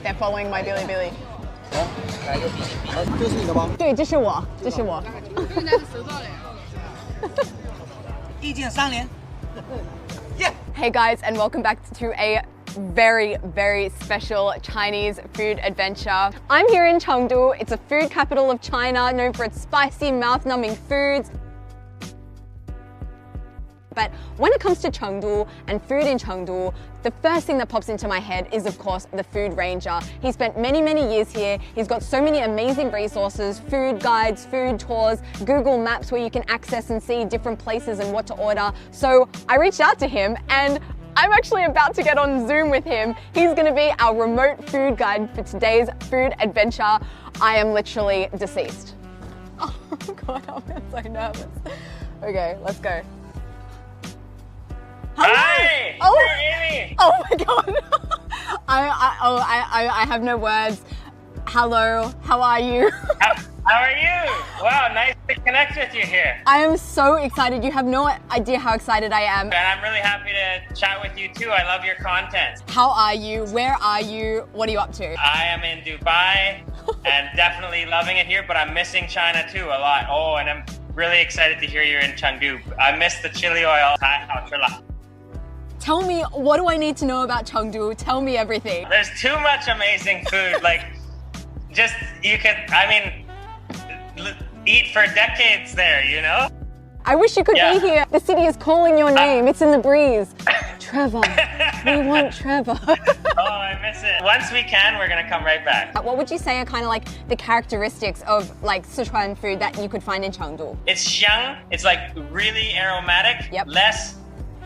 They're following my Bilibili. 来个比例比。这是你的吗？对，这是我，这是我。意见3连。Hey guys, and welcome back to a very, very special Chinese food adventure. I'm here in Chengdu. It's a food capital of China, known for its spicy, mouth-numbing foods. But when it comes to Chengdu and food in Chengdu, the first thing that pops into my head is, of course, the food ranger. He spent many, many years here. He's got so many amazing resources, food guides, food tours, Google Maps where you can access and see different places and what to order. So I reached out to him and I'm actually about to get on Zoom with him. He's gonna be our remote food guide for today's food adventure. I am literally deceased. Oh God, I'm so nervous. Okay, let's go. Hi! Oh, Amy! Oh my God. I have no words. Hello, how are you? How are you? Wow, nice to connect with you here. I am so excited. You have no idea how excited I am. And I'm really happy to chat with you too. I love your content. How are you? Where are you? What are you up to? I am in Dubai and definitely loving it here, but I'm missing China too a lot. Oh, and I'm really excited to hear you're in Chengdu. I miss the chili oil. Tell me, what do I need to know about Chengdu? Tell me everything. There's too much amazing food. Like, just, you could, eat for decades there, you know? I wish you could be here. The city is calling your name. It's in the breeze. Trevor. We want Trevor. Oh, I miss it. Once we can, we're gonna come right back. What would you say are kind of like the characteristics of like Sichuan food that you could find in Chengdu? It's xiang. It's like really aromatic. Yep. Less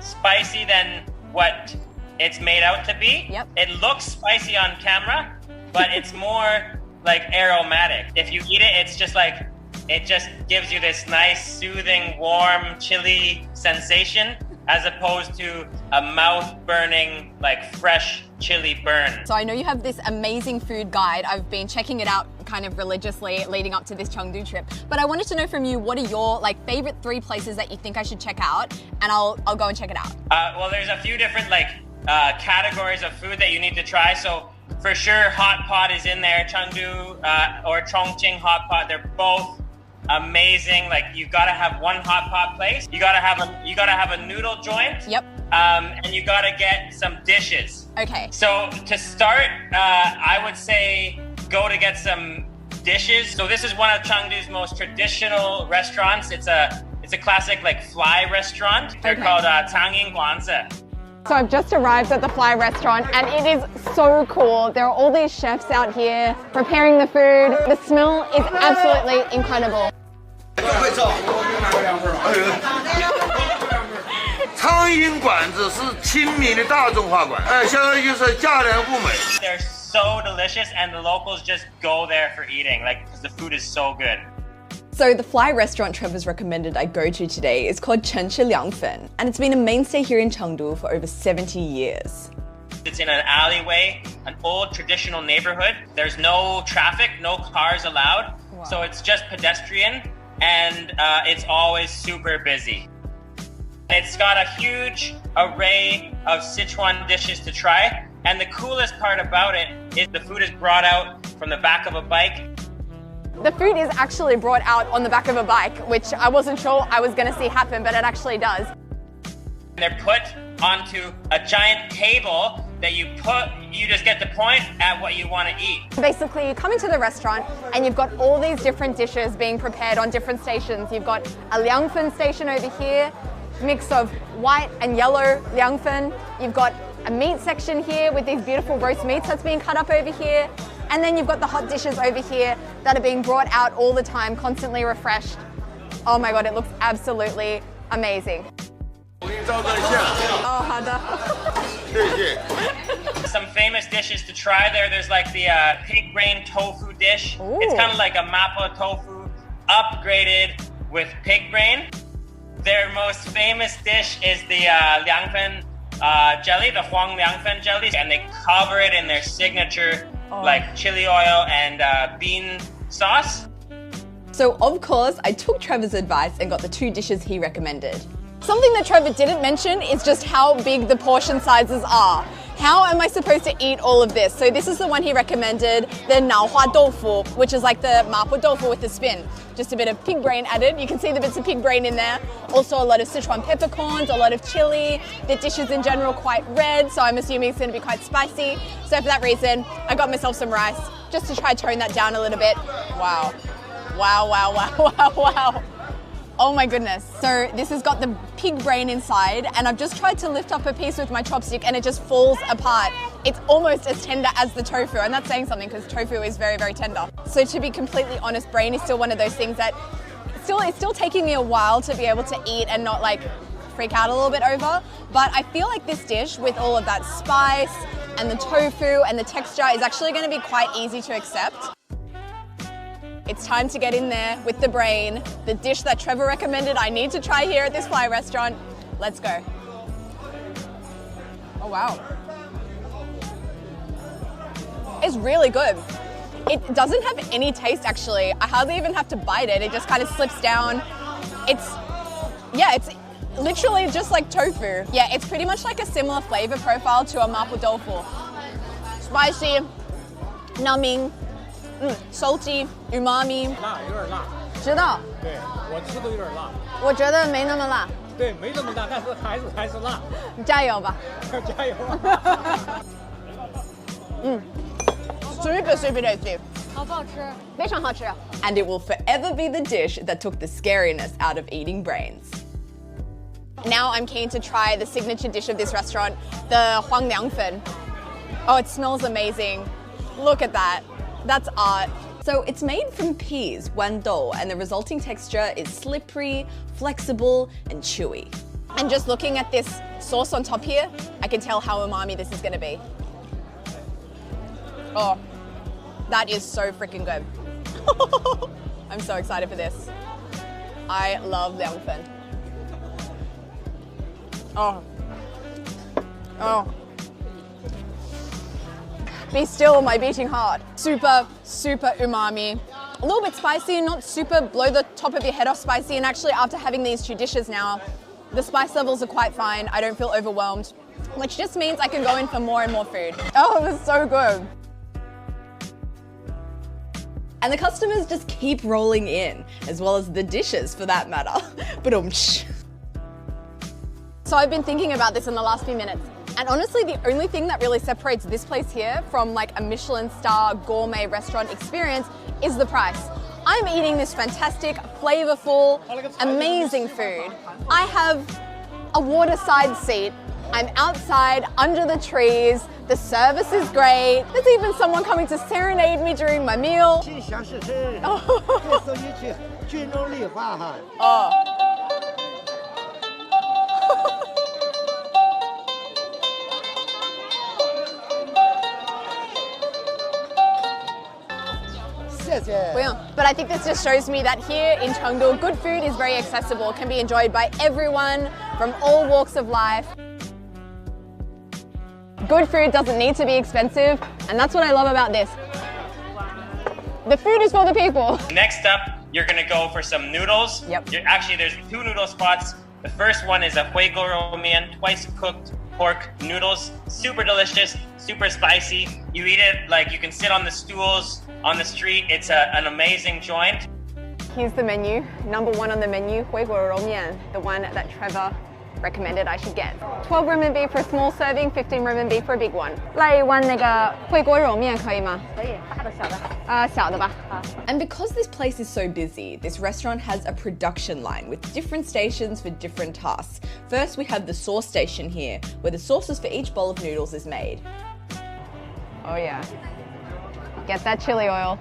spicy than what it's made out to be. Yep. It looks spicy on camera, but it's more like aromatic. If you eat it, it's just like, it just gives you this nice, soothing, warm, chili sensation as opposed to a mouth-burning, like fresh chili burn. So I know you have this amazing food guide. I've been checking it out kind of religiously leading up to this Chengdu trip. But I wanted to know from you, what are your like favorite 3 places that you think I should check out? And I'll go and check it out. Well, there's a few different categories of food that you need to try. So for sure, hot pot is in there. Chengdu or Chongqing hot pot, they're both amazing. Like, you gotta have one hot pot place. You gotta have a noodle joint. Yep. And you gotta get some dishes. Okay. So to start, I would say go to get some dishes. So this is one of Chengdu's most traditional restaurants. It's a classic like fly restaurant. They're called苍蝇馆子. So I've just arrived at the Fly restaurant and it is so cool. There are all these chefs out here preparing the food. The smell is absolutely incredible. 苍蝇馆子是亲民的大众化馆，相当于就是价廉物美。 They're so delicious and the locals just go there for eating, like, because the food is so good. So the Fly restaurant Trevor's recommended I go to today is called Chenshi Liangfen, and it's been a mainstay here in Chengdu for over 70 years. It's in an alleyway, an old traditional neighborhood. There's no traffic, no cars allowed. Wow. So it's just pedestrian and it's always super busy. It's got a huge array of Sichuan dishes to try. And the coolest part about it is the food is brought out from the back of a bike. The food is actually brought out on the back of a bike, which I wasn't sure I was going to see happen, but it actually does. They're put onto a giant table that you just get to point at what you want to eat. Basically, you come into the restaurant and you've got all these different dishes being prepared on different stations. You've got a liangfen station over here, mix of white and yellow liangfen. You've got a meat section here with these beautiful roast meats that's being cut up over here. And then you've got the hot dishes over here that are being brought out all the time, constantly refreshed. Oh my God, it looks absolutely amazing. Oh, 好的. Some famous dishes to try there. There's like the pig brain tofu dish. Ooh. It's kind of like a mapo tofu upgraded with pig brain. Their most famous dish is the liangfen jelly, the huang liangfen jelly, and they cover it in their signature like chili oil and bean sauce. So of course, I took Trevor's advice and got the 2 dishes he recommended. Something that Trevor didn't mention is just how big the portion sizes are. How am I supposed to eat all of this? So this is the one he recommended, the naohua doufu, which is like the mapo doufu with the spin. Just a bit of pig brain added. You can see the bits of pig brain in there. Also a lot of Sichuan peppercorns, a lot of chili. The dish is in general quite red, so I'm assuming it's gonna be quite spicy. So for that reason, I got myself some rice just to try tone that down a little bit. Wow. Wow, wow, wow, wow, wow. Oh my goodness. So this has got the pig brain inside, and I've just tried to lift up a piece with my chopstick and it just falls apart. It's almost as tender as the tofu, and that's saying something because tofu is very, very tender. So to be completely honest, brain is still one of those things that it's still taking me a while to be able to eat and not like freak out a little bit over. But I feel like this dish with all of that spice and the tofu and the texture is actually going to be quite easy to accept. It's time to get in there with the brain, the dish that Trevor recommended I need to try here at this fly restaurant. Let's go. Oh wow. It's really good. It doesn't have any taste actually. I hardly even have to bite it. It just kind of slips down. It's literally just like tofu. Yeah, it's pretty much like a similar flavor profile to a mapo doufu. Spicy, numbing, salty, umami. 辣，有点辣。知道。对，我吃都有点辣。我觉得没那么辣。对，没那么辣，但是还是辣。加油吧。加油。super tasty. 好不好吃？非常好吃。And it will forever be the dish that took the scariness out of eating brains. Now I'm keen to try the signature dish of this restaurant, the huang liangfen. Oh, it smells amazing. Look at that. That's art. So it's made from peas, guandou, and the resulting texture is slippery, flexible, and chewy. And just looking at this sauce on top here, I can tell how umami this is gonna be. Oh, that is so freaking good. I'm so excited for this. I love liangfen. Oh. Be still, my beating heart. Super, super umami. A little bit spicy, not super blow the top of your head off spicy. And actually after having these two dishes now, the spice levels are quite fine. I don't feel overwhelmed, which just means I can go in for more and more food. Oh, it was so good. And the customers just keep rolling in, as well as the dishes for that matter. So I've been thinking about this in the last few minutes. And honestly, the only thing that really separates this place here from like a Michelin star gourmet restaurant experience is the price. I'm eating this fantastic, flavorful, amazing food. I have a waterside seat. I'm outside under the trees. The service is great. There's even someone coming to serenade me during my meal. Oh. But I think this just shows me that here in Chengdu, good food is very accessible, can be enjoyed by everyone from all walks of life. Good food doesn't need to be expensive, and that's what I love about this. The food is for the people. Next up, you're gonna go for some noodles. Yep. Actually, there's two noodle spots. The first one is a huigou romian, twice cooked pork noodles. Super delicious, super spicy. You eat it like you can sit on the stools on the street. It's an amazing joint. Here's the menu. Number one on the menu, huigou romian, the one that Trevor recommended I should get. 12 RMB for a small serving, 15 RMB for a big one. 来一碗那个回锅肉面可以吗？可以，大的小的。小的吧。And because this place is so busy, this restaurant has a production line with different stations for different tasks. First, we have the sauce station here, where the sauces for each bowl of noodles is made. Oh yeah. Get that chili oil.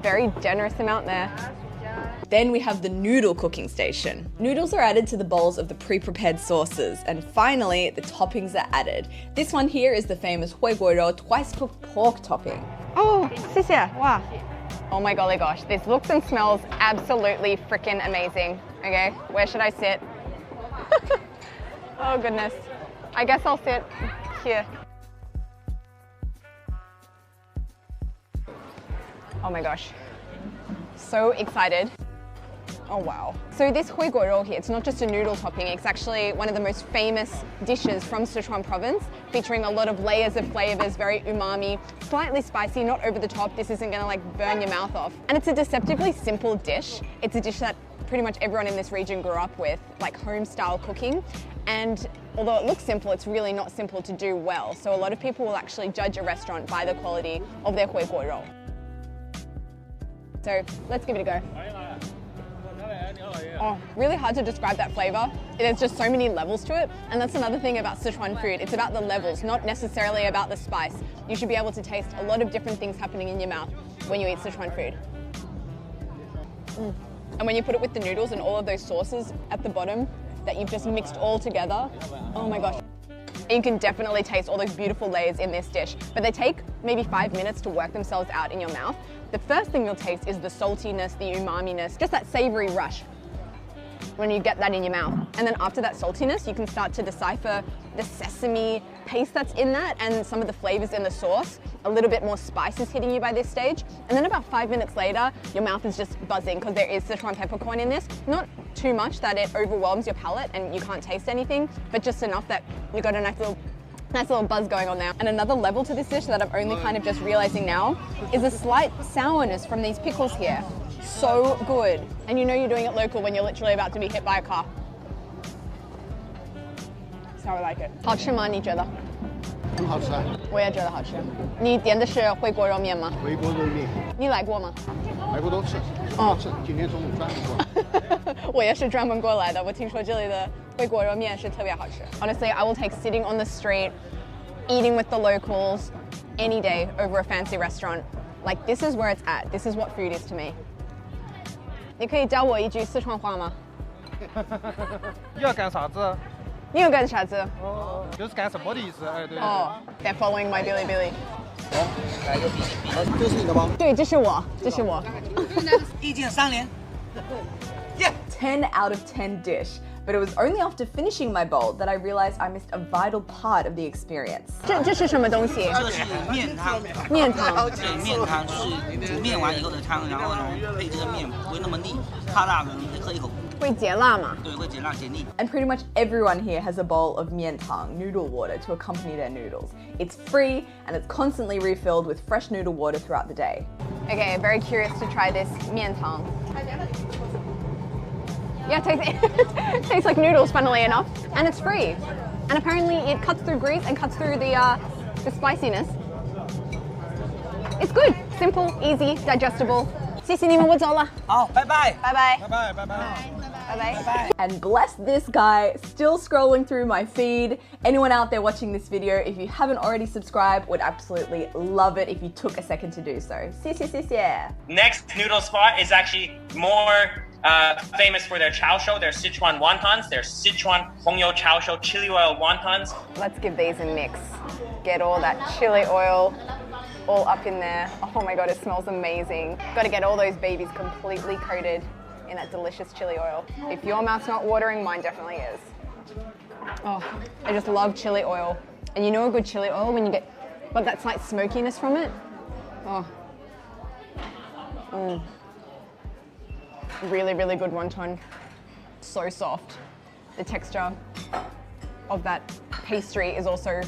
Very generous amount there. Then we have the noodle cooking station. Noodles are added to the bowls of the pre-prepared sauces. And finally, the toppings are added. This one here is the famous huiguorou twice cooked pork topping. Oh, 谢谢. Wow. Oh my golly gosh, this looks and smells absolutely freaking amazing. Okay, where should I sit? Oh goodness. I guess I'll sit here. Oh my gosh. So excited. Oh wow. So this hui guo rou here, it's not just a noodle topping, it's actually one of the most famous dishes from Sichuan province, featuring a lot of layers of flavors, very umami, slightly spicy, not over the top. This isn't gonna like burn your mouth off. And it's a deceptively simple dish. It's a dish that pretty much everyone in this region grew up with, like home style cooking. And although it looks simple, it's really not simple to do well. So a lot of people will actually judge a restaurant by the quality of their hui guo rou. So let's give it a go. Oh, really hard to describe that flavor. There's just so many levels to it. And that's another thing about Sichuan food. It's about the levels, not necessarily about the spice. You should be able to taste a lot of different things happening in your mouth when you eat Sichuan food. And when you put it with the noodles and all of those sauces at the bottom that you've just mixed all together, oh my gosh. You can definitely taste all those beautiful layers in this dish, but they take maybe 5 minutes to work themselves out in your mouth. The first thing you'll taste is the saltiness, the umami-ness, just that savory rush when you get that in your mouth. And then after that saltiness, you can start to decipher the sesame paste that's in that and some of the flavors in the sauce. A little bit more spice is hitting you by this stage. And then about 5 minutes later, your mouth is just buzzing because there is Sichuan peppercorn in this. Not too much that it overwhelms your palate and you can't taste anything, but just enough that you've got a nice little buzz going on now. And another level to this dish that I'm only kind of just realizing now is a slight sourness from these pickles here. So good. And you know you're doing it local when you're literally about to be hit by a car. That's how I like it. 好吃吗？你觉得？很好吃啊！我也觉得好吃。你点的是回锅肉面吗？回锅肉面，你来过吗？来过多次，哦吃。今天中午专门过来。我也是专门过来的。我听说这里的回锅肉面是特别好吃。Honestly, I will take sitting on the street, eating with the locals, any day over a fancy restaurant. Like this is where it's at. This is what food is to me. 你可以教我一句四川话吗？要干啥子？你要干啥子？哦，就是干什么的意思？哎，对。哦 ，They're following my Billy Billy。来一个比例比，这是你的吗？对，这是我，这是我。意见3连。 10 out of 10 dish, but it was only after finishing my bowl that I realized I missed a vital part of the experience. 这是什么东西？这个是面汤。面汤。对，面汤就是煮面完以后的汤，然后呢配这个面不会那么腻，怕辣的人可以喝一口。会解辣吗？对，会解辣解腻。 And pretty much everyone here has a bowl of mian tang, noodle water, to accompany their noodles. It's free and it's constantly refilled with fresh noodle water throughout the day. Okay, very curious to try this mian tang. Yeah, it tastes like noodles, funnily enough, and it's free. And apparently it cuts through grease and cuts through the spiciness. It's good, simple, easy, digestible. 谢谢你们，我走了。好，拜拜。拜拜。拜拜拜拜。拜拜。 And bless this guy, still scrolling through my feed. Anyone out there watching this video, if you haven't already subscribed, would absolutely love it if you took a second to do so. 谢谢。 Next noodle spot is actually more famous for their chao shou, their Sichuan wontons, their Sichuan hongyou chao shou chili oil wontons. Let's give these a mix. Get all that chili oil all up in there. Oh my God, it smells amazing. Got to get all those babies completely coated in that delicious chili oil. If your mouth's not watering, mine definitely is. Oh, I just love chili oil. And you know a good chili oil when you get that slight smokiness from it? Oh. Really, really good wonton. So soft. The texture of that pastry is also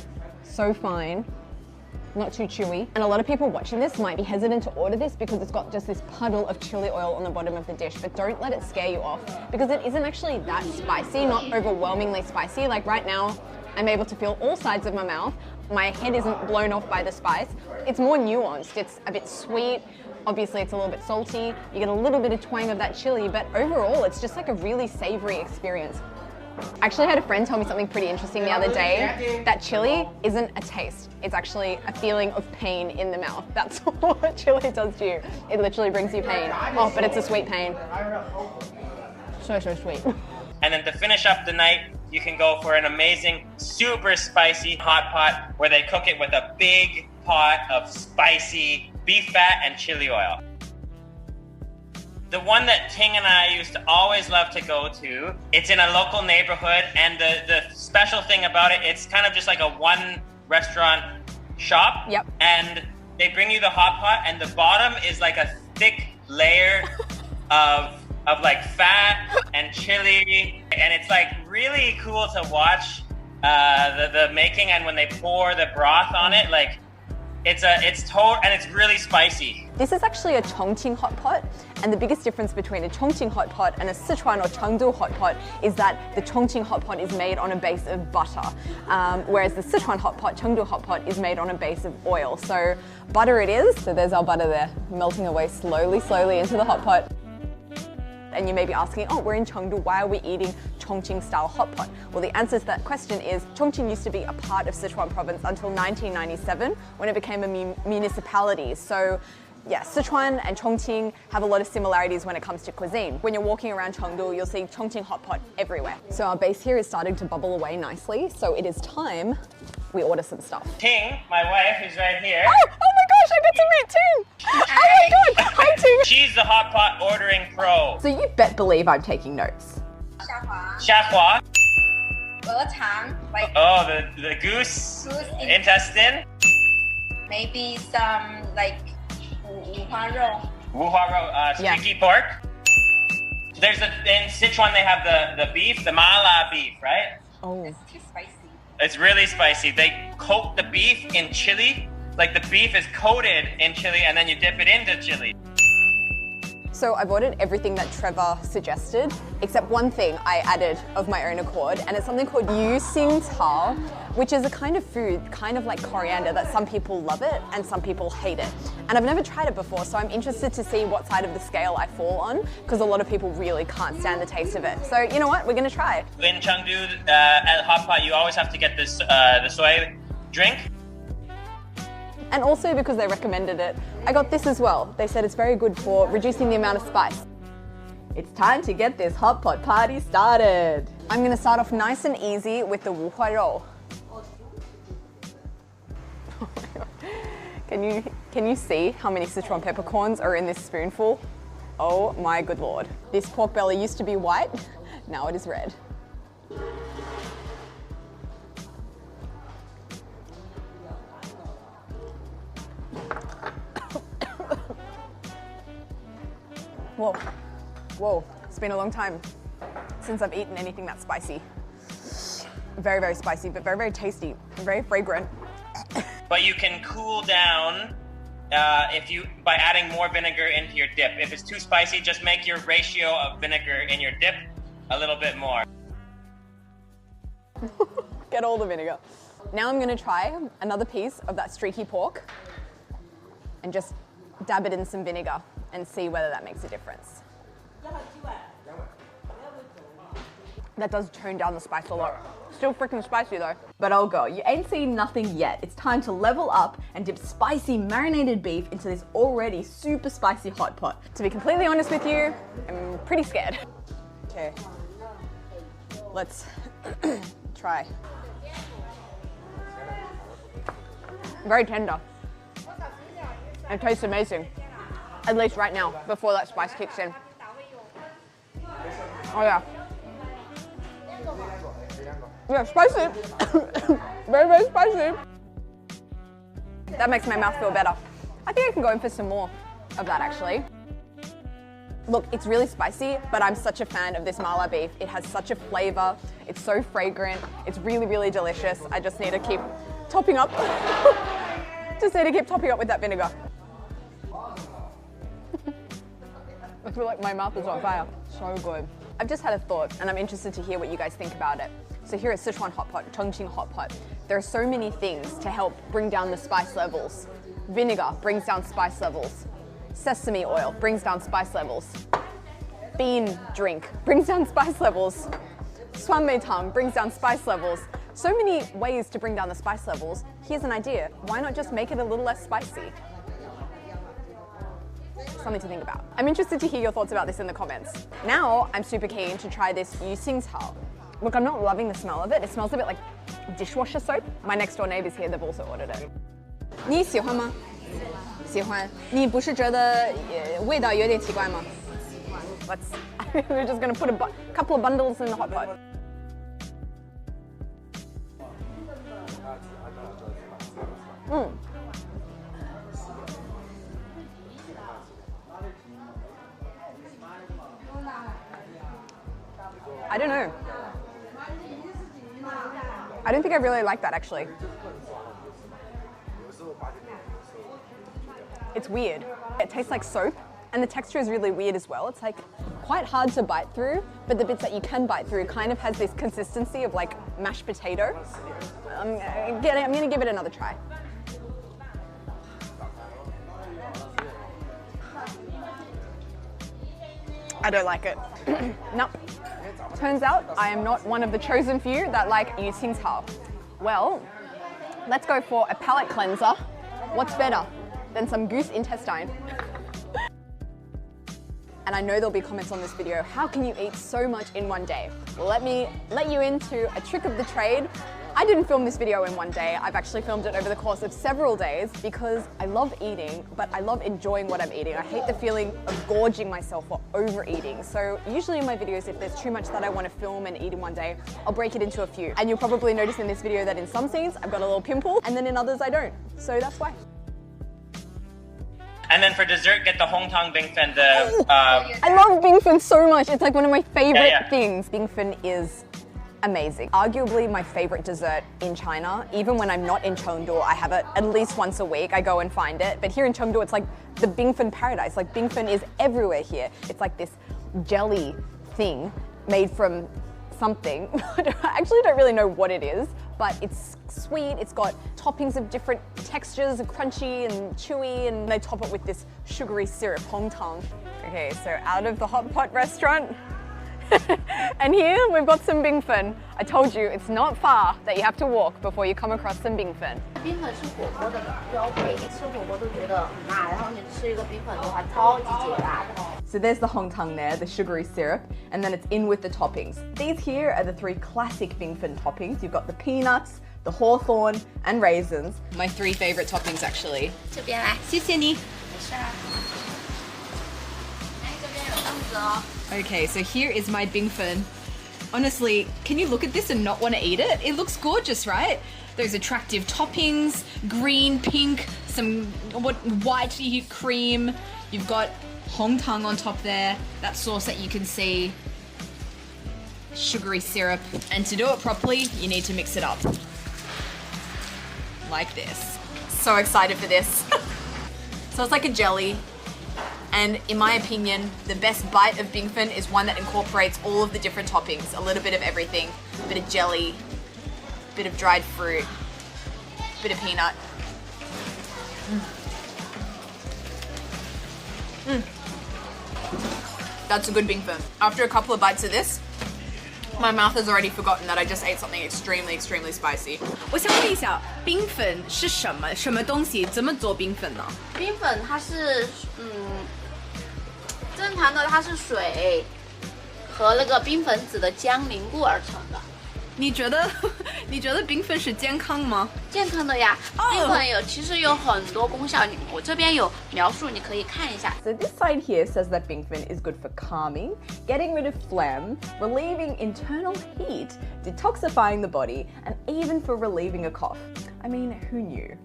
so fine. Not too chewy. And a lot of people watching this might be hesitant to order this because it's got just this puddle of chili oil on the bottom of the dish, but don't let it scare you off because it isn't actually that spicy, not overwhelmingly spicy. Like right now, I'm able to feel all sides of my mouth. My head isn't blown off by the spice. It's more nuanced. It's a bit sweet. Obviously, it's a little bit salty. You get a little bit of twang of that chili, but overall, it's just like a really savory experience. I actually had a friend tell me something pretty interesting the other day, that chili isn't a taste. It's actually a feeling of pain in the mouth. That's what chili does to you. It literally brings you pain. Oh, but it's a sweet pain. So sweet. And then to finish up the night, you can go for an amazing, super spicy hot pot where they cook it with a big pot of spicy beef fat and chili oil. The one that Ting and I used to always love to go to, it's in a local neighborhood, and the special thing about it, it's kind of just like a one restaurant shop. Yep. And they bring you the hot pot, and the bottom is like a thick layer of of like fat and chili, and it's like really cool to watch the making, and when they pour the broth on it, like it's really spicy. This is actually a Chongqing hot pot, and the biggest difference between a Chongqing hot pot and a Sichuan or Chengdu hot pot is that the Chongqing hot pot is made on a base of butter, whereas the Sichuan hot pot, Chengdu hot pot, is made on a base of oil. So butter it is. So there's our butter there, melting away slowly, slowly into the hot pot. And you may be asking, oh, we're in Chengdu, why are we eating Chongqing style hot pot? Well, the answer to that question is Chongqing used to be a part of Sichuan province until 1997 when it became a municipality. So yeah, Sichuan and Chongqing have a lot of similarities when it comes to cuisine. When you're walking around Chengdu, you'll see Chongqing hot pot everywhere. So our base here is starting to bubble away nicely. So it is time we order some stuff. Ting, my wife, who's right here. Oh my gosh, I get to meet Ting! Oh my god! Hi Ting! She's the hot pot ordering pro. So you bet believe I'm taking notes. Xiahua. Like Oh, the goose intestine. maybe some like 五花肉. Wuhua sticky pork. There's in Sichuan they have the beef, the mala beef, right? Oh. Too spicy. It's really spicy. They coat the beef in chili. Like the beef is coated in chili and then you dip it into chili. So I've ordered everything that Trevor suggested, except one thing I added of my own accord, and it's something called Yu Xing Tao, which is a kind of food, kind of like coriander, that some people love it and some people hate it. And I've never tried it before, so I'm interested to see what side of the scale I fall on, because a lot of people really can't stand the taste of it. So you know what, we're gonna try. In Chengdu, at hot pot, you always have to get this the soy drink. And also because they recommended it, I got this as well. They said it's very good for reducing the amount of spice. It's time to get this hot pot party started. I'm gonna start off nice and easy with the wuhua rou. Can you see how many Sichuan peppercorns are in this spoonful? Oh my good lord. This pork belly used to be white, now it is red. Whoa, whoa, it's been a long time since I've eaten anything that spicy. Very, very spicy, but very, very tasty, very fragrant. But you can cool down by adding more vinegar into your dip. If it's too spicy, just make your ratio of vinegar in your dip a little bit more. Get all the vinegar. Now I'm gonna try another piece of that streaky pork and just dab it in some vinegar and see whether that makes a difference. That does tone down the spice a lot. Still freaking spicy though. But oh girl, you ain't seen nothing yet. It's time to level up and dip spicy marinated beef into this already super spicy hot pot. To be completely honest with you, I'm pretty scared. Okay, let's try. Very tender. It tastes amazing. At least right now, before that spice kicks in. Oh yeah. Yeah, spicy. Very, very spicy. That makes my mouth feel better. I think I can go in for some more of that actually. Look, it's really spicy, but I'm such a fan of this mala beef. It has such a flavor. It's so fragrant. It's really, really delicious. I just need to keep topping up. Just need to keep topping up with that vinegar. I feel like my mouth is on fire. So good. I've just had a thought and I'm interested to hear what you guys think about it. So here at Sichuan hot pot, Chongqing hot pot, there are so many things to help bring down the spice levels. Vinegar brings down spice levels. Sesame oil brings down spice levels. Bean drink brings down spice levels. Suanmeitang brings down spice levels. So many ways to bring down the spice levels. Here's an idea. Why not just make it a little less spicy? Something to think about. I'm interested to hear your thoughts about this in the comments. Now, I'm super keen to try this Yu Xing Tao. Look, I'm not loving the smell of it. It smells a bit like dishwasher soap. My next door neighbors here, they've also ordered it. 你喜欢吗？喜欢。你不是觉得味道有点奇怪吗？Let's. We're just gonna put a couple of bundles in the hot pot. I don't know. I don't think I really like that actually. It's weird. It tastes like soap and the texture is really weird as well. It's like quite hard to bite through, but the bits that you can bite through kind of has this consistency of like mashed potato. I'm gonna give it another try. I don't like it. Nope. Turns out I am not one of the chosen few that like yu qing's hao. Well, let's go for a palate cleanser. What's better than some goose intestine? And I know there'll be comments on this video, how can you eat so much in one day? Well, let me let you into a trick of the trade. I didn't film this video in one day. I've actually filmed it over the course of several days because I love eating, but I love enjoying what I'm eating. I hate the feeling of gorging myself or overeating. So usually in my videos, if there's too much that I want to film and eat in one day, I'll break it into a few. And you'll probably notice in this video that in some scenes, I've got a little pimple and then in others I don't. So that's why. And then for dessert, get the Hongtang Bingfen. I love bingfen so much. It's like one of my favorite things. Bingfen is amazing. Arguably my favorite dessert in China. Even when I'm not in Chengdu, I have it at least once a week. I go and find it. But here in Chengdu, it's like the bingfen paradise. Like bingfen is everywhere here. It's like this jelly thing made from something. I actually don't really know what it is, but it's sweet. It's got toppings of different textures, crunchy and chewy, and they top it with this sugary syrup, Hongtang. Okay, so out of the hot pot restaurant. And here we've got some bingfen. I told you it's not far that you have to walk before you come across some bingfen. 冰粉是火锅的标配，你吃火锅都觉得很辣，然后你吃一个冰粉的话，超级解辣的。 So there's the Hongtang there, the sugary syrup, and then it's in with the toppings. These here are the three classic bingfen toppings. You've got the peanuts, the hawthorn, and raisins. My three favorite toppings actually. 这边来，谢谢你。没事啊。哎，这边有凳子哦。 Okay, so here is my bingfen. Honestly, can you look at this and not want to eat it? It looks gorgeous, right? Those attractive toppings, green, pink, some white cream. You've got Hongtang on top there, that sauce that you can see, sugary syrup. And to do it properly, you need to mix it up. Like this. So excited for this. So it's like a jelly. And in my opinion, the best bite of bingfen is one that incorporates all of the different toppings, a little bit of everything, a bit of jelly, a bit of dried fruit, a bit of peanut. That's a good bingfen. After a couple of bites of this, my mouth has already forgotten that I just ate something extremely, extremely spicy. 我想问一下，冰粉是什么？什么东西？怎么做冰粉呢？冰粉它是正常的它是水和那个冰粉子的浆凝固而成的。你觉得冰粉是健康吗？健康的呀，冰粉其实有很多功效，我这边有描述，你可以看一下。So this side here says that bingfen is good for calming, getting rid of phlegm, relieving internal heat, detoxifying the body, and even for relieving a cough. I mean, who knew?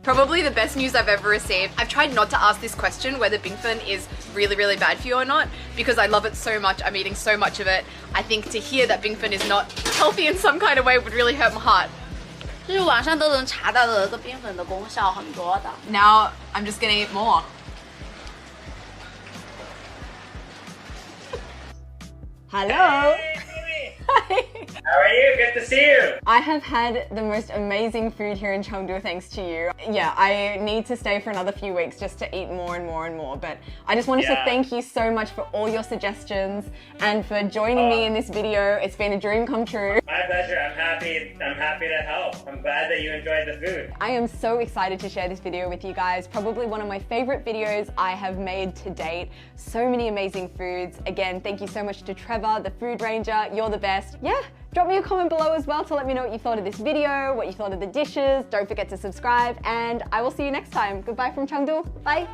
Probably the best news I've ever received. I've tried not to ask this question whether bingfen is really, really bad for you or not because I love it so much. I'm eating so much of it. I think to hear that bingfen is not healthy in some kind of way would really hurt my heart. 就是网上都能查到的这个冰粉的功效很多的。Now I'm just gonna eat more. Hello. Hi. How are you? Good to see you. I have had the most amazing food here in Chengdu thanks to you. Yeah, I need to stay for another few weeks just to eat more and more and more. But I just wanted to thank you so much for all your suggestions and for joining me in this video. It's been a dream come true. My pleasure. I'm happy to help. I'm glad that you enjoyed the food. I am so excited to share this video with you guys. Probably one of my favorite videos I have made to date. So many amazing foods. Again, thank you so much to Trevor, the food ranger. You're the best. Yeah, drop me a comment below as well to let me know what you thought of this video, what you thought of the dishes. Don't forget to subscribe, and I will see you next time. Goodbye from Chengdu. Bye.